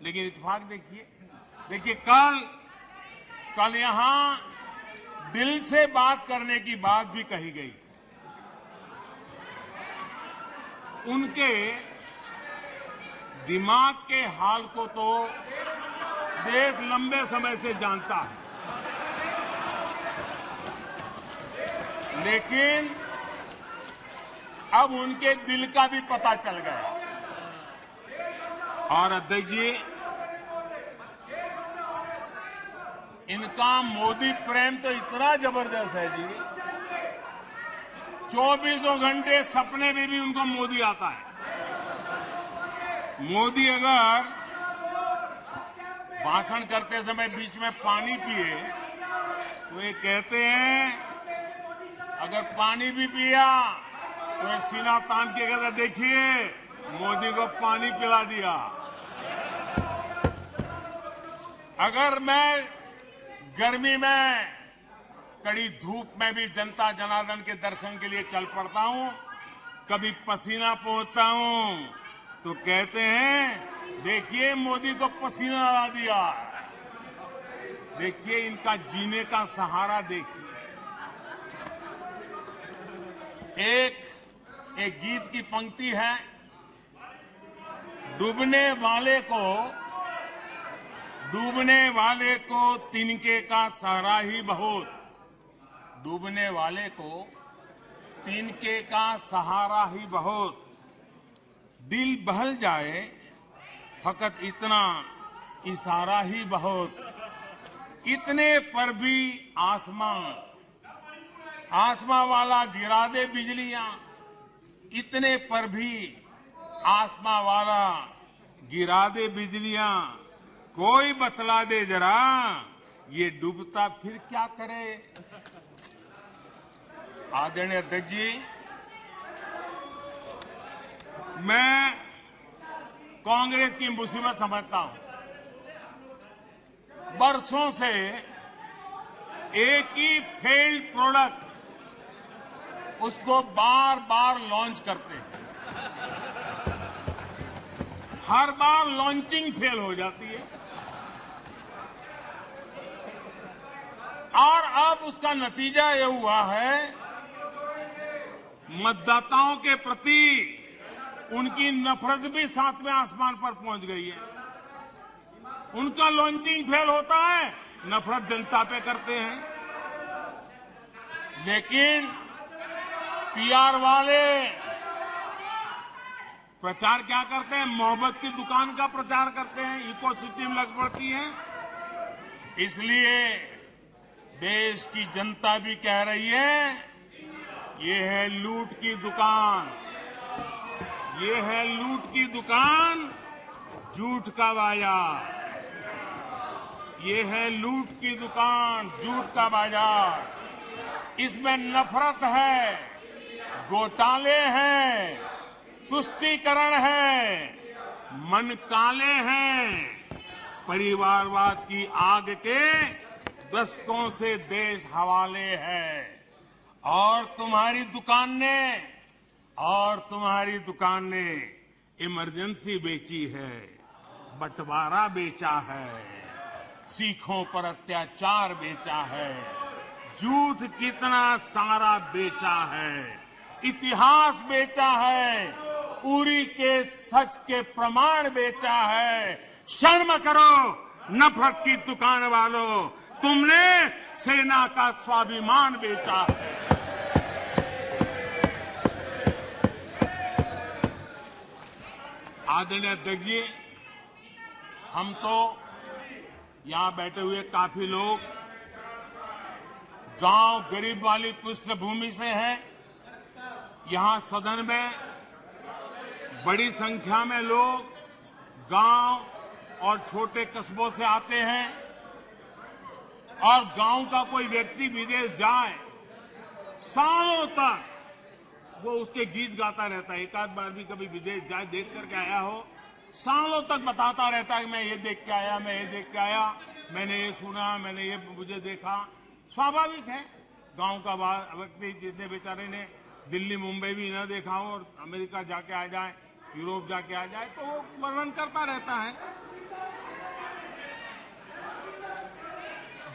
लेकिन इत्तेफाक देखिए कल यहां दिल से बात करने की बात भी कही गई थी। उनके दिमाग के हाल को तो देश लंबे समय से जानता है, लेकिन अब उनके दिल का भी पता चल गया। और अध्यक्ष जी, इनका मोदी प्रेम तो इतना जबरदस्त है जी, 24 घंटे सपने में भी उनको मोदी आता है। मोदी अगर भाषण करते समय बीच में पानी पिए तो ये कहते हैं, अगर पानी भी पिया तो ये सीना तान के कहते, देखिए मोदी को पानी पिला दिया। अगर मैं गर्मी में कड़ी धूप में भी जनता जनार्दन के दर्शन के लिए चल पड़ता हूं, कभी पसीना पोंछता हूं, तो कहते हैं देखिए मोदी को पसीना ला दिया। देखिए इनका जीने का सहारा देखिए। एक गीत की पंक्ति है, डूबने वाले को तिनके का सहारा ही बहुत। डूबने वाले को तिनके का सहारा ही बहुत। दिल बहल जाए फकत इतना इशारा ही बहुत। इतने पर भी आसमां वाला गिरा दे बिजलियां। इतने पर भी आसमां वाला गिरा दे बिजलियां। कोई बतला दे जरा ये डूबता फिर क्या करे। आदरणीय अध्यक्ष जी, मैं कांग्रेस की मुसीबत समझता हूं। बरसों से एक ही फेल्ड प्रोडक्ट उसको बार बार लॉन्च करते हैं, हर बार लॉन्चिंग फेल हो जाती है और अब उसका नतीजा ये हुआ है, मतदाताओं के प्रति उनकी नफरत भी 7वें आसमान पर पहुंच गई है। उनका लॉन्चिंग फेल होता है, नफरत जनता पे करते हैं। लेकिन पीआर वाले प्रचार क्या करते हैं, मोहब्बत की दुकान का प्रचार करते हैं, इकोसिस्टम लग पड़ती है। इसलिए देश की जनता भी कह रही है ये है लूट की दुकान, ये है लूट की दुकान, झूठ का बाजार। ये है लूट की दुकान, झूठ का बाजार। इसमें नफरत है, घोटाले हैं, तुष्टीकरण है, मन काले हैं। परिवारवाद की आग के दशकों से देश हवाले है। और तुम्हारी दुकान ने इमरजेंसी बेची है, बंटवारा बेचा है, सिखों पर अत्याचार बेचा है, झूठ कितना सारा बेचा है, इतिहास बेचा है, उरी के सच के प्रमाण बेचा है। शर्म करो नफरत की दुकान वालों, तुमने सेना का स्वाभिमान बेचा है। आदरणीय अध्यक्ष जी, हम तो यहां बैठे हुए काफी लोग गांव गरीब वाली पृष्ठभूमि से हैं। यहां सदन में बड़ी संख्या में लोग गांव और छोटे कस्बों से आते हैं और गांव का कोई व्यक्ति विदेश जाए, सालों तक वो उसके गीत गाता रहता है। एक आध बार भी कभी विदेश जाए, देख करके आया हो, सालों तक बताता रहता है कि मैं ये देख के आया, मैं ये देख के आया, मैंने ये सुना, मैंने ये मुझे देखा। स्वाभाविक है, गांव का व्यक्ति जितने बेचारे ने दिल्ली मुंबई भी न देखा हो और अमेरिका जाके आ जाए, यूरोप जाके आ जाए, तो वो वर्णन करता रहता है।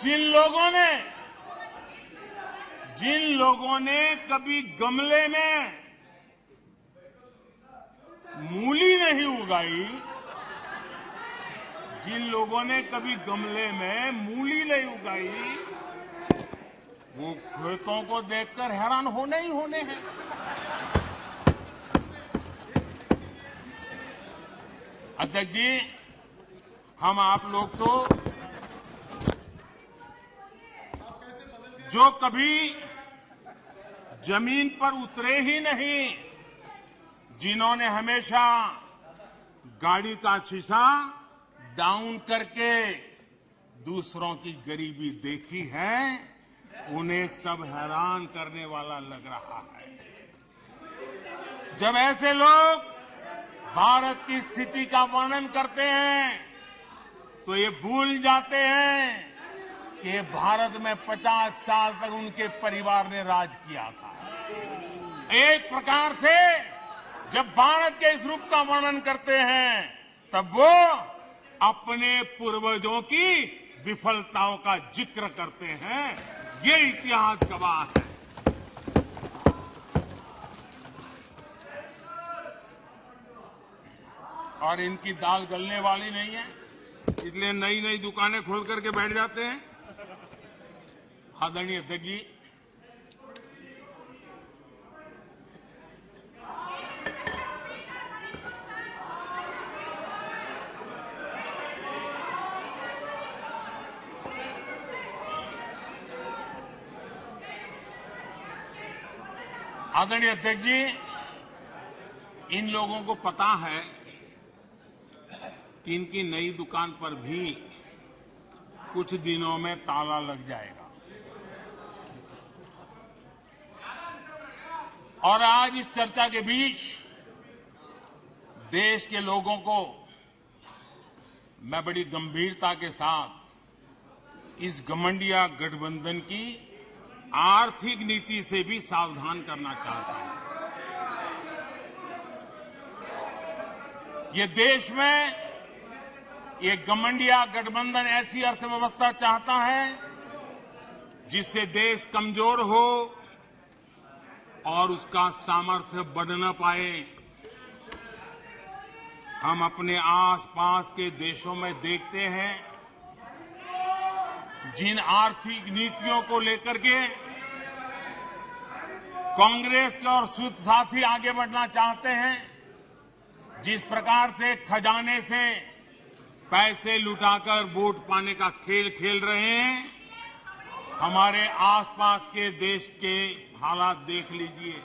जिन लोगों ने कभी गमले में मूली नहीं उगाई, जिन लोगों ने कभी गमले में मूली नहीं उगाई, वो खेतों को देखकर हैरान होने ही होने हैं। अध्यक्ष जी, हम आप लोग तो जो कभी जमीन पर उतरे ही नहीं, जिन्होंने हमेशा गाड़ी का शीशा डाउन करके दूसरों की गरीबी देखी है, उन्हें सब हैरान करने वाला लग रहा है। जब ऐसे लोग भारत की स्थिति का वर्णन करते हैं तो ये भूल जाते हैं कि भारत में 50 साल तक उनके परिवार ने राज किया था। एक प्रकार से जब भारत के इस रूप का वर्णन करते हैं तब वो अपने पूर्वजों की विफलताओं का जिक्र करते हैं। ये इतिहास गवाह है। और इनकी दाल गलने वाली नहीं है, इसलिए नई नई दुकानें खोल करके बैठ जाते हैं। आदरणीय अध्यक्ष जी, इन लोगों को पता है कि इनकी नई दुकान पर भी कुछ दिनों में ताला लग जाएगा। और आज इस चर्चा के बीच देश के लोगों को मैं बड़ी गंभीरता के साथ इस घमंडिया गठबंधन की आर्थिक नीति से भी सावधान करना चाहता हूं। ये देश में ये घमंडिया गठबंधन ऐसी अर्थव्यवस्था चाहता है जिससे देश कमजोर हो और उसका सामर्थ्य बढ़ न पाए। हम अपने आसपास के देशों में देखते हैं जिन आर्थिक नीतियों को लेकर के कांग्रेस के और साथी आगे बढ़ना चाहते हैं, जिस प्रकार से खजाने से पैसे लुटाकर वोट पाने का खेल खेल रहे हैं, हमारे आसपास के देश के हालात देख लीजिए,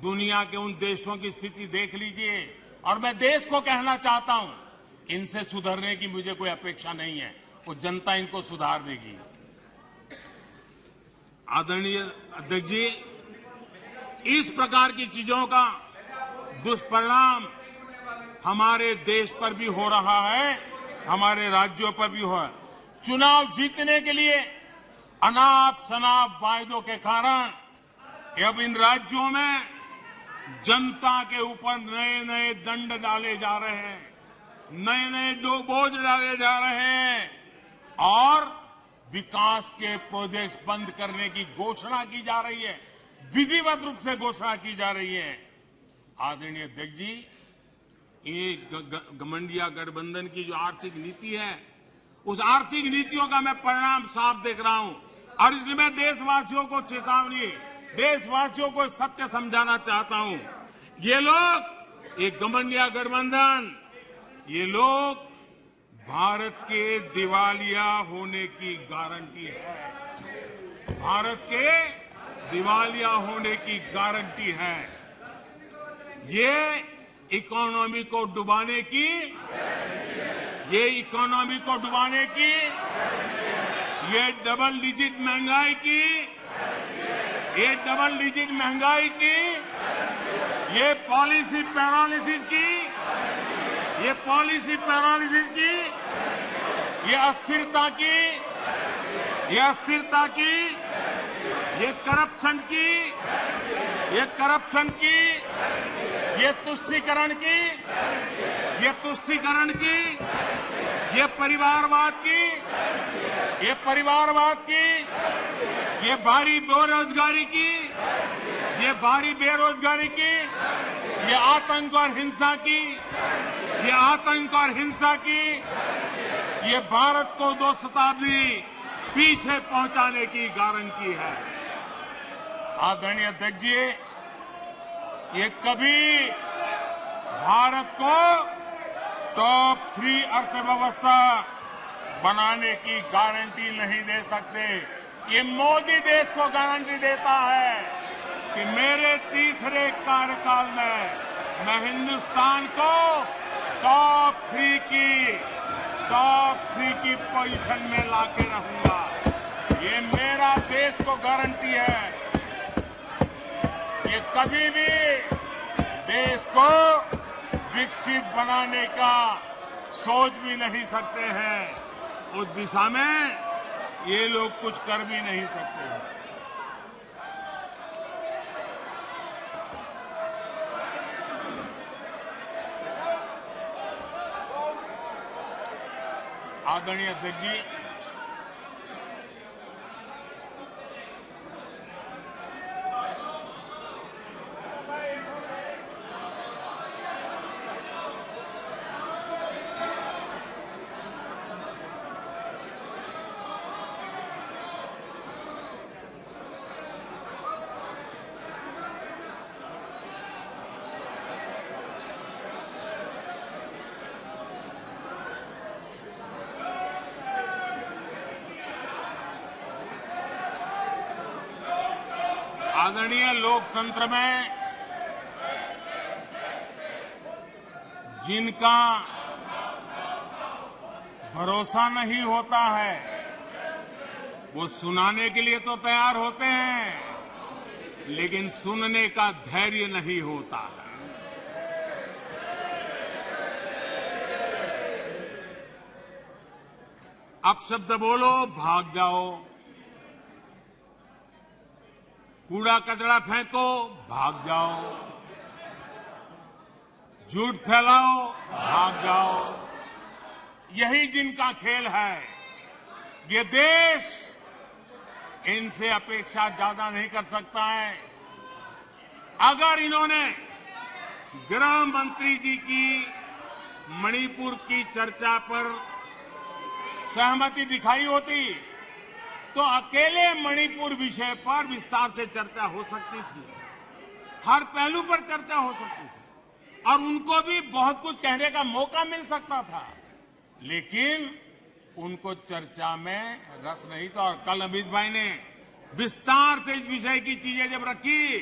दुनिया के उन देशों की स्थिति देख लीजिए। और मैं देश को कहना चाहता हूं, इनसे सुधरने की मुझे कोई अपेक्षा नहीं है, वो जनता इनको सुधार देगी। आदरणीय अध्यक्ष जी, इस प्रकार की चीजों का दुष्परिणाम हमारे देश पर भी हो रहा है, हमारे राज्यों पर भी हो रहा है। चुनाव जीतने के लिए अनाप शनाप वायदों के कारण अब इन राज्यों में जनता के ऊपर नए नए दंड डाले जा रहे हैं, नए नए बोझ डाले जा रहे हैं और विकास के प्रोजेक्ट्स बंद करने की घोषणा की जा रही है, विधिवत रूप से घोषणा की जा रही है। आदरणीय अध्यक्ष जी, ये घमंडिया गठबंधन की जो आर्थिक नीति है, उस आर्थिक नीतियों का मैं परिणाम साफ देख रहा हूं और इसलिए मैं देशवासियों को चेतावनी, देशवासियों को सत्य समझाना चाहता हूं। ये लोग, ये घमंडिया गठबंधन, ये लोग भारत के दिवालिया होने की गारंटी है, भारत के दिवालिया होने की गारंटी है। ये इकोनॉमी को डुबाने की, ये इकोनॉमी को डुबाने की, ये डबल डिजिट महंगाई की, ये डबल डिजिट महंगाई की, ये पॉलिसी पैरालिसिस की, ये पॉलिसी पैरालिसिस की, ये अस्थिरता की, ये अस्थिरता की, ये करप्शन की, ये करप्शन की, ये तुष्टीकरण की, ये तुष्टीकरण की, ये परिवारवाद की, ये भारी बेरोजगारी की, ये आतंक और हिंसा की, ये भारत को 2 शताब्दी पीछे पहुंचाने की गारंटी है। आदरणीय अध्यक्ष जी, ये कभी भारत को टॉप 3 अर्थव्यवस्था बनाने की गारंटी नहीं दे सकते। ये मोदी देश को गारंटी देता है कि मेरे तीसरे कार्यकाल में मैं हिंदुस्तान को टॉप 3 की पोजीशन में लाके रहूंगा। ये मेरा देश को गारंटी है। ये कभी भी देश को विकसित बनाने का सोच भी नहीं सकते हैं। उस दिशा में ये लोग कुछ कर भी नहीं सकते हैं। आदरणीय अध्यक्ष जी, आदरणीय लोकतंत्र में जिनका भरोसा नहीं होता है वो सुनाने के लिए तो तैयार होते हैं, लेकिन सुनने का धैर्य नहीं होता है। अपशब्द बोलो, भाग जाओ। कूड़ा कचरा फेंको, भाग जाओ। झूठ फैलाओ, भाग जाओ। यही जिनका खेल है। ये देश इनसे अपेक्षा ज्यादा नहीं कर सकता है। अगर इन्होंने गृह मंत्री जी की मणिपुर की चर्चा पर सहमति दिखाई होती तो अकेले मणिपुर विषय पर विस्तार से चर्चा हो सकती थी, हर पहलू पर चर्चा हो सकती थी और उनको भी बहुत कुछ कहने का मौका मिल सकता था, लेकिन उनको चर्चा में रस नहीं था। और कल अमित भाई ने विस्तार से इस विषय की चीजें जब रखी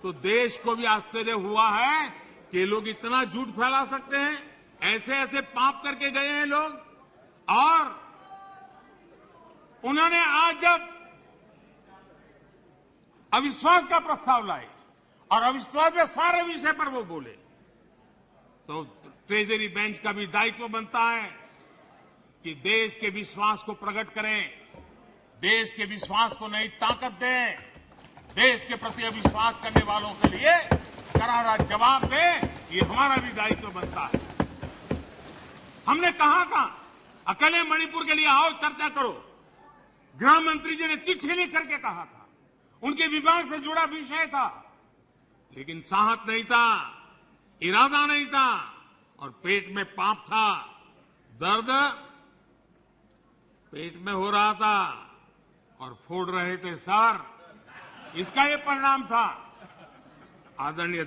तो देश को भी आश्चर्य हुआ है कि लोग इतना झूठ फैला सकते हैं। ऐसे ऐसे पाप करके गए हैं लोग। और उन्होंने आज जब अविश्वास का प्रस्ताव लाए और अविश्वास में सारे विषय पर वो बोले तो ट्रेजरी बेंच का भी दायित्व बनता है कि देश के विश्वास को प्रकट करें, देश के विश्वास को नई ताकत दें, देश के प्रति अविश्वास करने वालों के लिए करारा जवाब दें। ये हमारा भी दायित्व बनता है। हमने कहा था अकेले मणिपुर के लिए आओ, चर्चा करो। गृह मंत्री जी ने चिट्ठी लिख करके कहा था, उनके विभाग से जुड़ा विषय था, लेकिन साहस नहीं था, इरादा नहीं था और पेट में पाप था, दर्द पेट में हो रहा था और फोड़ रहे थे सर। इसका ये परिणाम था। आदरणीय